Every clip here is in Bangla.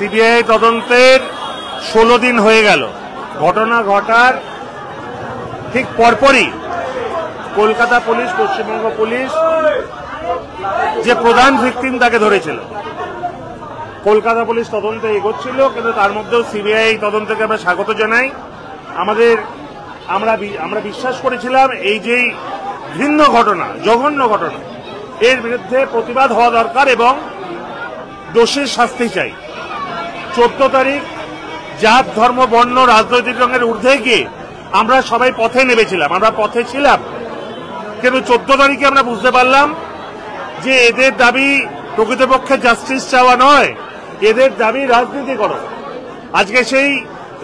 সিবিআই তদন্তের 16 দিন হয়ে গেল। ঘটনা ঘটার ঠিক পরপরই কলকাতা পুলিশ, পশ্চিমবঙ্গ পুলিশ যে প্রধান ভিকটিম তাকে ধরেছিল। কলকাতা পুলিশ তদন্তে এগোচ্ছিল, কিন্তু তার মধ্যেও সিবিআই তদন্তকে আমরা স্বাগত জানাই। আমরা বিশ্বাস করেছিলাম এই যে ঘৃণ্য ঘটনা, জঘন্য ঘটনা, এর বিরুদ্ধে প্রতিবাদ হওয়া দরকার এবং দোষীর শাস্তি চাই। 14 তারিখ জাত, ধর্ম, বর্ণ, রাজনৈতিক রঙের ঊর্ধ্বে গিয়ে আমরা সবাই পথে নেমেছিলাম, আমরা পথে ছিলাম, কিন্তু 14 তারিখে আমরা বুঝতে পারলাম যে এদের দাবি প্রকৃতপক্ষে জাস্টিস চাওয়া নয়, এদের দাবি রাজনীতিকরণ। আজকে সেই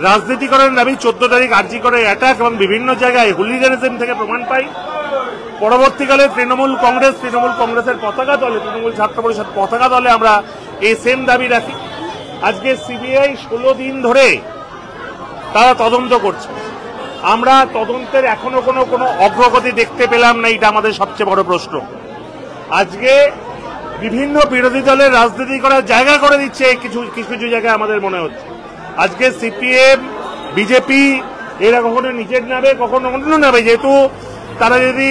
রাজনীতিকরণের দাবি 14 তারিখ আরজি করে অ্যাটাক এবং বিভিন্ন জায়গায় হুলিগানিজম থেকে প্রমাণ পাই। পরবর্তীকালে তৃণমূল কংগ্রেসের পতাকা দলে, তৃণমূল ছাত্র পরিষদ পতাকা দলে আমরা এই সেম দাবি রাখি। আজকে সিবিআই 16 দিন ধরে তারা তদন্ত করছে, আমরা তদন্তের এখনো কোনো অগ্রগতি দেখতে পেলাম না। এটা আমাদের সবচেয়ে বড় প্রশ্ন। আজকে বিভিন্ন বিরোধী দলের রাজনীতি করার জায়গা করে দিচ্ছে কিছু কিছু জায়গায় আমাদের মনে হচ্ছে। আজকে সিপিএম, বিজেপি এরা কখনো নিজের নামে, কখনো অন্য নামে, যেহেতু তারা যদি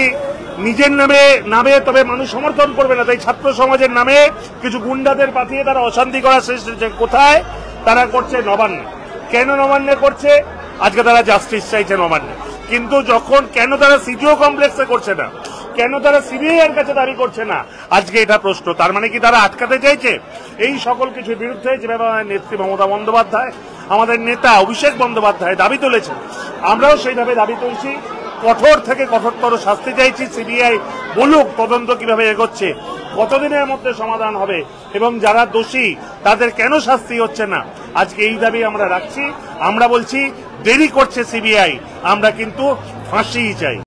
নিজের নামে নামে তবে মানুষ সমর্থন করবে না, তাই ছাত্র সমাজের নামে কিছু গুন্ডাদের পাঠিয়ে তারা অশান্তি করার চেষ্টা। কোথায় তারা করছে? নবান্নে। কেন নবান্নে করছে? আজকে তারা জাস্টিস চাইছে নবান্নে। কিন্তু যখন কেন তারা সিজিও কমপ্লেক্সে করছে না, কেন তারা সিবিআই এর কাছে দাবি করছে না, আজকে এটা প্রশ্ন। তার মানে কি তারা আটকাতে চাইছে এই সকল কিছুর বিরুদ্ধে? যেভাবে নেত্রী মমতা বন্দ্যোপাধ্যায়, আমাদের নেতা অভিষেক বন্দ্যোপাধ্যায় দাবি তুলেছেন, আমরাও সেইভাবে দাবি তুলছি। কঠোর থেকে কঠোরতর শাস্তি চাইছি। সিবিআই বলুক তদন্ত কিভাবে এগোচ্ছে, কতদিনের মধ্যে সমাধান হবে এবং যারা দোষী তাদের কেন শাস্তি হচ্ছে না। আজকে এই দাবি আমরা রাখছি। আমরা বলছি দেরি করছে সিবিআই, আমরা কিন্তু ফাঁসিই চাই।